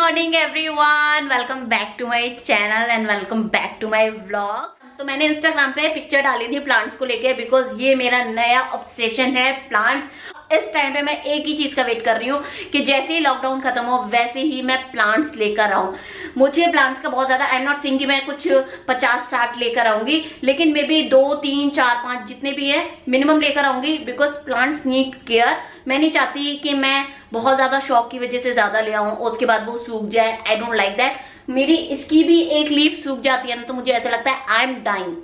Morning everyone, welcome back to my channel and welcome back to my vlog. तो मैंने Instagram पे picture डाली थी प्लांट्स को लेके, बिकॉज ये मेरा नया ऑब्सेशन है प्लांट्स। इस टाइम पे मैं एक ही चीज का वेट कर रही हूँ कि जैसे ही लॉकडाउन खत्म हो वैसे ही मैं प्लांट्स लेकर आऊं। मुझे प्लांट्स का बहुत ज्यादा, आई एम नॉट सेइंग कि मैं कुछ 50-60 लेकर आऊंगी, लेकिन मे बी 2, 3, 4, 5 जितने भी है मिनिमम लेकर आऊंगी, बिकॉज प्लांट्स नीड केयर। मैं नहीं चाहती कि मैं बहुत ज्यादा शौक की वजह से ज्यादा ले आऊं और उसके बाद वो सूख जाए। I don't like that. मेरी इसकी भी एक लीफ सूख जाती है ना तो मुझे ऐसा लगता है आई एम डाइंग।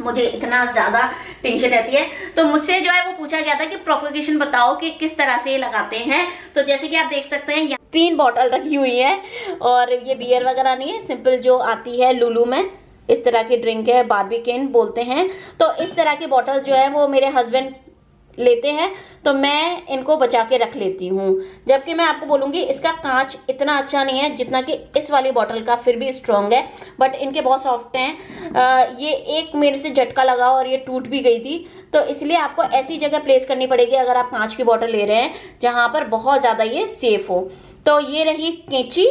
मुझे इतना ज्यादा टेंशन रहती है। तो मुझसे जो है वो पूछा गया था कि प्रोपगेशन बताओ कि किस तरह से लगाते हैं। तो जैसे कि आप देख सकते हैं 3 बॉटल रखी हुई है और ये बियर वगैरह नहीं है, सिंपल जो आती है लुलू में, इस तरह की ड्रिंक है, बार्बिकेन बोलते हैं। तो इस तरह की बॉटल जो है वो मेरे हस्बैंड लेते हैं तो मैं इनको बचा के रख लेती हूँ। जबकि मैं आपको बोलूंगी इसका कांच इतना अच्छा नहीं है जितना कि इस वाली बॉटल का, फिर भी स्ट्रॉन्ग है, बट इनके बहुत सॉफ्ट हैं। ये एक मेरे से झटका लगा और ये टूट भी गई थी। तो इसलिए आपको ऐसी जगह प्लेस करनी पड़ेगी अगर आप कांच की बॉटल ले रहे हैं जहां पर बहुत ज्यादा ये सेफ हो। तो ये रही कैंची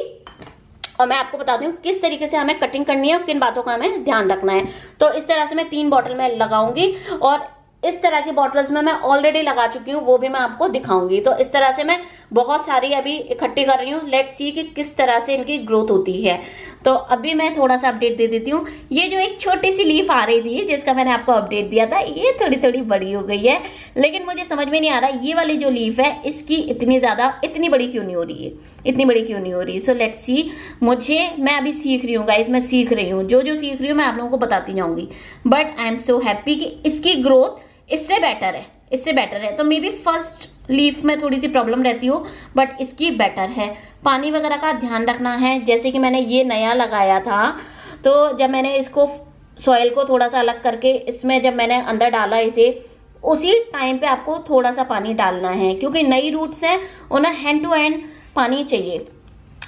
और मैं आपको बता दूं किस तरीके से हमें कटिंग करनी है और किन बातों का हमें ध्यान रखना है। तो इस तरह से मैं 3 बॉटल में लगाऊंगी और इस तरह की बॉटल्स में मैं ऑलरेडी लगा चुकी हूँ, वो भी मैं आपको दिखाऊंगी। तो इस तरह से मैं बहुत सारी अभी इकट्ठी कर रही हूँ। लेट्स सी कि किस तरह से इनकी ग्रोथ होती है। तो अभी मैं थोड़ा सा अपडेट दे देती हूँ। ये जो एक छोटी सी लीफ आ रही थी जिसका मैंने आपको अपडेट दिया था, ये थोड़ी थोड़ी बड़ी हो गई है, लेकिन मुझे समझ में नहीं आ रहा ये वाली जो लीफ है इसकी इतनी बड़ी क्यों नहीं हो रही है, इतनी बड़ी क्यों नहीं हो रही। So let's see. मैं अभी सीख रही हूँ गाइस, मैं सीख रही हूँ, जो सीख रही हूँ मैं आप लोगों को बताती जाऊंगी। But I am so happy कि इसकी ग्रोथ इससे बेटर है। तो मे बी फर्स्ट लीफ में थोड़ी सी प्रॉब्लम रहती हो, बट इसकी बेटर है। पानी वगैरह का ध्यान रखना है। जैसे कि मैंने ये नया लगाया था, तो जब मैंने इसको सॉइल को थोड़ा सा अलग करके इसमें जब मैंने अंदर डाला इसे, उसी टाइम पे आपको थोड़ा सा पानी डालना है, क्योंकि नई रूट्स हैं, उन्हें हैंड टू हैंड पानी चाहिए,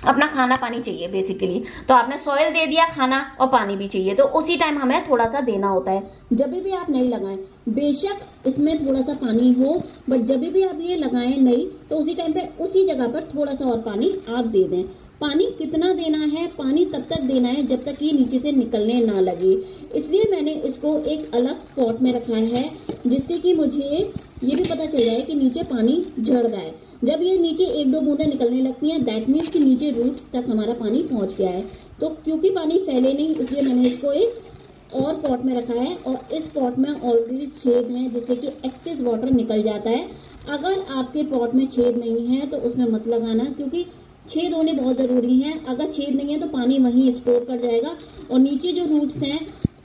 अपना खाना पानी चाहिए बेसिकली। तो आपने सॉइल दे दिया, खाना और पानी भी चाहिए, तो उसी टाइम हमें थोड़ा सा देना होता है। जब भी आप नहीं लगाएं, बेशक इसमें थोड़ा सा पानी हो, बट जब भी आप ये लगाएं नहीं तो उसी टाइम पे उसी जगह पर थोड़ा सा और पानी आप दे दें। पानी कितना देना है? पानी तब तक देना है जब तक ये नीचे से निकलने ना लगे। इसलिए मैंने इसको एक अलग पॉट में रखा है, जिससे कि मुझे ये भी पता चल जाए कि नीचे पानी झड़ रहा है। जब ये नीचे 1-2 बूंदें निकलने लगती हैं, दैट मीन्स कि नीचे रूट्स तक हमारा पानी पहुंच गया है। तो क्योंकि पानी फैले नहीं, इसलिए मैंने इसको एक और पॉट में रखा है और इस पॉट में ऑलरेडी छेद है, जिससे कि एक्सेस वाटर निकल जाता है। अगर आपके पॉट में छेद नहीं है तो उसमें मत लगाना, क्योंकि छेद होने बहुत जरूरी है। अगर छेद नहीं है तो पानी वहीं स्टोर कर जाएगा और नीचे जो रूट्स हैं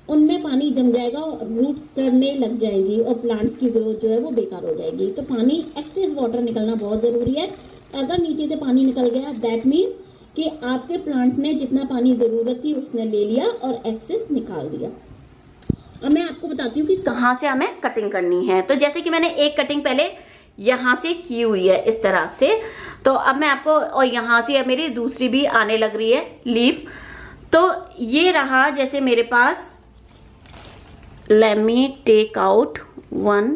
उनमें पानी जम जाएगा और रूट्स सड़ने लग जाएंगी और प्लांट्स की ग्रोथ जो है वो बेकार हो जाएगी। तो पानी, एक्सेस वाटर निकलना बहुत जरूरी है। अगर नीचे से पानी निकल गया, दैट मीन्स कि आपके प्लांट ने जितना पानी जरूरत थी उसने ले लिया और एक्सेस निकाल दिया। अब मैं आपको बताती हूँ कि कहाँ से हमें कटिंग करनी है। तो जैसे कि मैंने एक कटिंग पहले यहाँ से की हुई है इस तरह से, तो अब मैं आपको, और यहाँ से अब मेरी दूसरी भी आने लग रही है लीफ। तो ये रहा, जैसे मेरे पास, लेट मी टेक आउट 1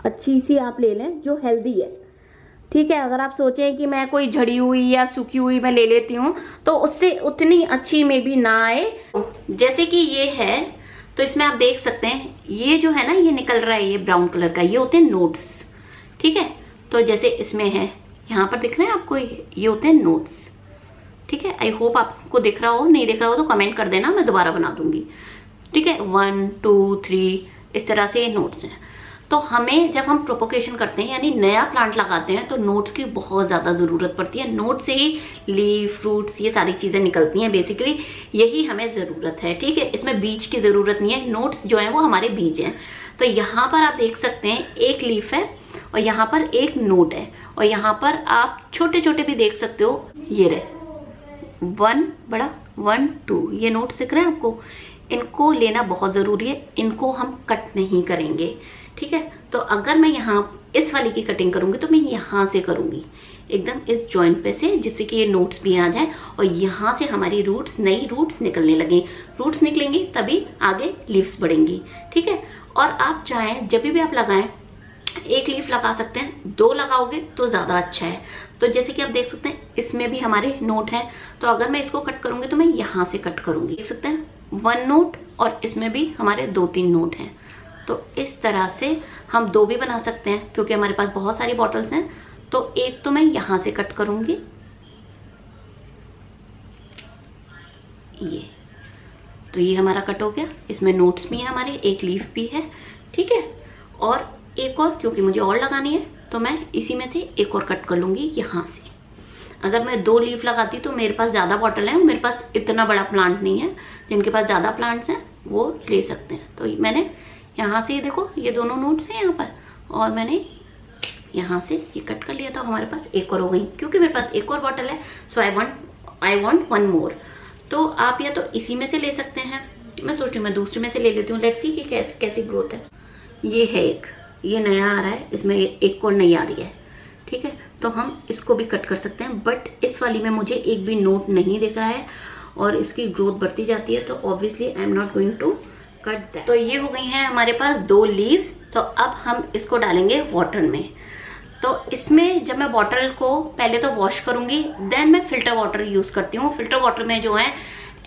अच्छी सी आप ले लें जो हेल्दी है, ठीक है। अगर आप सोचें कि मैं कोई झड़ी हुई या सूखी हुई मैं ले लेती हूँ तो उससे उतनी अच्छी में भी ना आए। जैसे कि ये है, तो इसमें आप देख सकते हैं ये जो है ना, ये निकल रहा है, ये ब्राउन कलर का, ये होते हैं नोट्स, ठीक है। तो जैसे इसमें है, यहाँ पर दिख रहे हैं आपको, ये होते हैं नोट्स, ठीक है। आई होप आपको दिख रहा हो, नहीं दिख रहा हो तो कमेंट कर देना, मैं दोबारा बना दूंगी, ठीक है। 1, 2, 3 इस तरह से नोट्स हैं। तो हमें जब हम प्रोपोगेशन करते हैं, यानी नया प्लांट लगाते हैं, तो नोट्स की बहुत ज्यादा जरूरत पड़ती है। नोट से ही लीफ, फ्रूट्स, ये सारी चीजें निकलती हैं, बेसिकली यही हमें जरूरत है, ठीक है। इसमें बीज की जरूरत नहीं है, नोट्स जो है वो हमारे बीज हैं। तो यहाँ पर आप देख सकते हैं एक लीफ है और यहाँ पर एक नोट है, और यहाँ पर आप छोटे छोटे भी देख सकते हो, ये रहे 1 बड़ा, 1, 2, ये नोट्स दिख रहे हैं आपको। इनको लेना बहुत जरूरी है, इनको हम कट नहीं करेंगे, ठीक है। तो अगर मैं यहाँ इस वाली की कटिंग करूंगी तो मैं यहाँ से करूंगी, एकदम इस जॉइंट पे से, जिससे कि ये नोट्स भी आ जाए और यहाँ से हमारी रूट्स, नई रूट्स निकलने लगे। रूट्स निकलेंगी तभी आगे लीव्स बढ़ेंगी, ठीक है। और आप चाहें जब भी आप लगाएं एक लीफ लगा सकते हैं, 2 लगाओगे तो ज्यादा अच्छा है। तो जैसे कि आप देख सकते हैं इसमें भी हमारे नोट है, तो अगर मैं इसको कट करूंगी तो मैं यहाँ से कट करूंगी, देख सकते हैं 1 नोट, और इसमें भी हमारे 2-3 नोट हैं। तो इस तरह से हम 2 भी बना सकते हैं, क्योंकि हमारे पास बहुत सारी बॉटल्स हैं। तो एक तो मैं यहाँ से कट करूंगी, ये तो ये हमारा कट हो गया। इसमें नोट्स भी हैं हमारे, एक लीफ भी है, ठीक है। और एक और, क्योंकि मुझे और लगानी है, तो मैं इसी में से एक और कट कर लूंगी यहाँ से। अगर मैं 2 लीफ लगाती तो मेरे पास ज्यादा बॉटल है, मेरे पास इतना बड़ा प्लांट नहीं है। जिनके पास ज्यादा प्लांट्स हैं वो ले सकते हैं। तो मैंने यहाँ से, देखो ये दोनों नोट्स हैं यहाँ पर, और मैंने यहाँ से ये कट कर लिया, तो हमारे पास एक और हो गई। क्योंकि मेरे पास एक और बॉटल है, सो आई वॉन्ट 1 मोर। तो आप या तो इसी में से ले सकते हैं, मैं सोच रही हूँ मैं दूसरे में से ले लेती हूँ। लेट्स सी कि कैसी ग्रोथ है। ये है एक, ये नया आ रहा है, इसमें एक और नई आ रही है, ठीक है। तो हम इसको भी कट कर सकते हैं, बट इस वाली में मुझे एक भी नोट नहीं दिख रहा है और इसकी ग्रोथ बढ़ती जाती है, तो obviously I am not going to cut that. तो ये हो गई हैं हमारे पास 2 लीव्स। तो अब हम इसको डालेंगे वाटर में। तो इसमें जब मैं बॉटल को पहले तो वॉश करूंगी, देन मैं फिल्टर वाटर यूज करती हूँ। फिल्टर वाटर में जो है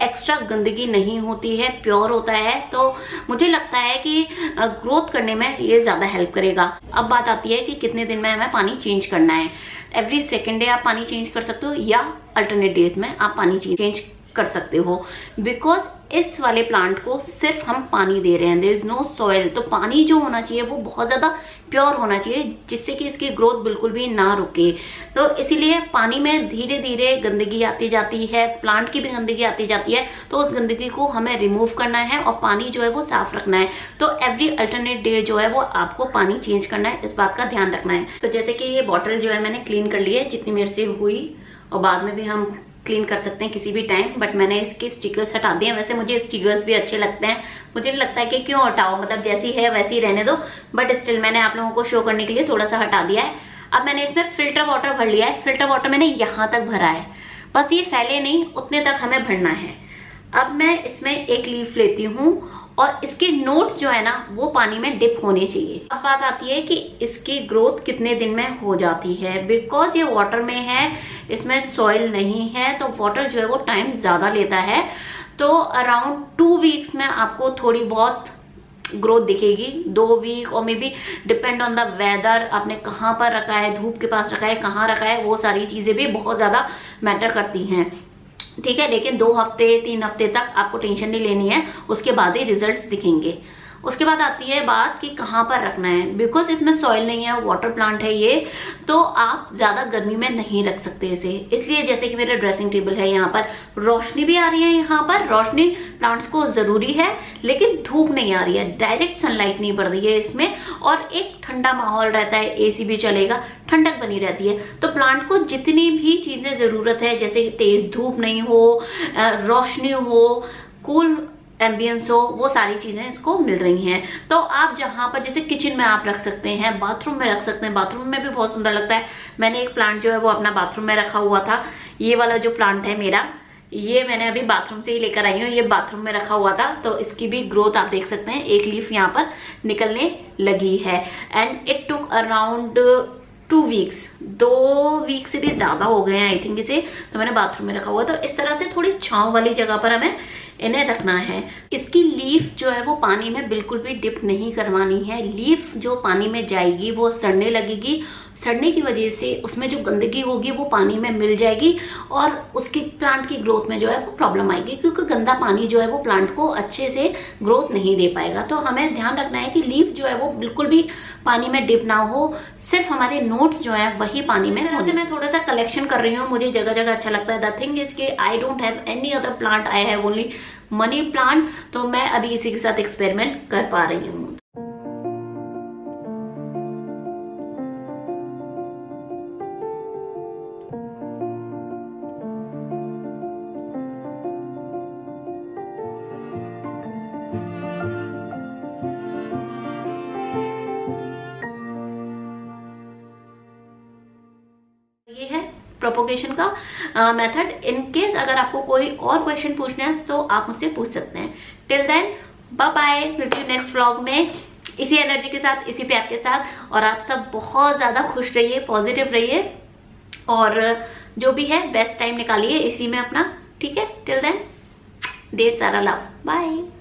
एक्स्ट्रा गंदगी नहीं होती है, प्योर होता है। तो मुझे लगता है कि ग्रोथ करने में ये ज्यादा हेल्प करेगा। अब बात आती है कि कितने दिन में हमें पानी चेंज करना है। एवरी सेकेंड डे आप पानी चेंज कर सकते हो, या अल्टरनेट डेज में आप पानी चेंज कर सकते हो। बिकॉज इस वाले प्लांट को सिर्फ हम पानी दे रहे हैं, देयर इज नो सॉइल। तो पानी जो होना चाहिए वो बहुत ज्यादा प्योर होना चाहिए, जिससे कि इसकी ग्रोथ बिल्कुल भी ना रुके। तो इसीलिए पानी में धीरे धीरे गंदगी आती जाती है, प्लांट की भी गंदगी आती जाती है। तो उस गंदगी को हमें रिमूव करना है और पानी जो है वो साफ रखना है। तो एवरी अल्टरनेट डे जो है वो आपको पानी चेंज करना है, इस बात का ध्यान रखना है। तो जैसे कि ये बॉटल जो है मैंने क्लीन कर ली है जितनी मेरे से हुई, और बाद में भी हम क्लीन कर सकते हैं किसी भी टाइम, बट मैंने इसके स्टिकर्स हटा दिए हैं। वैसे मुझे स्टिकर्स भी अच्छे लगते हैं, मुझे लगता है कि क्यों हटाओ, मतलब जैसी है वैसी रहने दो, बट स्टिल मैंने आप लोगों को शो करने के लिए थोड़ा सा हटा दिया है। अब मैंने इसमें फिल्टर वाटर भर लिया है। फिल्टर वाटर मैंने यहाँ तक भरा है, बस ये फैले नहीं उतने तक हमें भरना है। अब मैं इसमें एक लीफ लेती हूँ और इसके नोट्स जो है ना वो पानी में डिप होने चाहिए। अब बात आती है कि इसकी ग्रोथ कितने दिन में हो जाती है। बिकॉज ये वाटर में है, इसमें सॉइल नहीं है, तो वाटर जो है वो टाइम ज्यादा लेता है। तो अराउंड 2 वीक्स में आपको थोड़ी बहुत ग्रोथ दिखेगी, 2 वीक, और maybe depend on the weather, आपने कहाँ पर रखा है, धूप के पास रखा है, कहाँ रखा है, वो सारी चीजें भी बहुत ज्यादा मैटर करती हैं, ठीक है। लेकिन 2 हफ्ते 3 हफ्ते तक आपको टेंशन नहीं लेनी है, उसके बाद ही रिजल्ट्स दिखेंगे। उसके बाद आती है बात कि कहाँ पर रखना है। बिकॉज इसमें सॉइल नहीं है, वाटर प्लांट है ये, तो आप ज्यादा गर्मी में नहीं रख सकते इसे। इसलिए जैसे कि मेरा ड्रेसिंग टेबल है, यहाँ पर रोशनी भी आ रही है, यहाँ पर रोशनी प्लांट्स को जरूरी है, लेकिन धूप नहीं आ रही है, डायरेक्ट सनलाइट नहीं पड़ रही है इसमें, और एक ठंडा माहौल रहता है, एसी भी चलेगा, ठंडक बनी रहती है। तो प्लांट को जितनी भी चीजें जरूरत है, जैसे तेज धूप नहीं हो, रोशनी हो, कूल एम्बियंस हो, वो सारी चीजें इसको मिल रही हैं। तो आप जहां पर, जैसे किचन में आप रख सकते हैं, बाथरूम में रख सकते हैं, बाथरूम में भी बहुत सुंदर लगता है। मैंने एक प्लांट जो है वो अपना बाथरूम में रखा हुआ था। ये वाला जो प्लांट है मेरा, ये मैंने अभी बाथरूम से ही लेकर आई हूँ, ये बाथरूम में रखा हुआ था। तो इसकी भी ग्रोथ आप देख सकते हैं, एक लीफ यहाँ पर निकलने लगी है। And it took around 2 weeks, 2 week से भी ज्यादा हो गए हैं आई थिंक इसे। तो मैंने बाथरूम में रखा हुआ। तो इस तरह से थोड़ी छांव वाली जगह पर हमें इन्हें रखना है। इसकी लीफ जो है वो पानी में बिल्कुल भी डिप नहीं करवानी है। लीफ जो पानी में जाएगी वो सड़ने लगेगी, सड़ने की वजह से उसमें जो गंदगी होगी वो पानी में मिल जाएगी, और उसकी प्लांट की ग्रोथ में जो है वो प्रॉब्लम आएगी, क्योंकि गंदा पानी जो है वो प्लांट को अच्छे से ग्रोथ नहीं दे पाएगा। तो हमें ध्यान रखना है कि लीफ जो है वो बिल्कुल भी पानी में डिप ना हो, सिर्फ हमारे नोट्स जो है वही पानी में। वैसे मैं थोड़ा सा कलेक्शन कर रही हूँ, मुझे जगह जगह अच्छा लगता है। द थिंग इज के I don't have any other plant, I have only money plant. तो मैं अभी इसी के साथ एक्सपेरिमेंट कर पा रही हूँ। ये है प्रोपोगेशन का मेथड। इन केस अगर आपको कोई और क्वेश्चन पूछना है तो आप मुझसे पूछ सकते हैं। टिल देन बाय बाय, मिलते हैं नेक्स्ट व्लॉग में। इसी एनर्जी के साथ, इसी प्यार के साथ, और आप सब बहुत ज्यादा खुश रहिए, पॉजिटिव रहिए, और जो भी है बेस्ट टाइम निकालिए इसी में अपना, ठीक है? टिल देन ढेर सारा लव, बाय।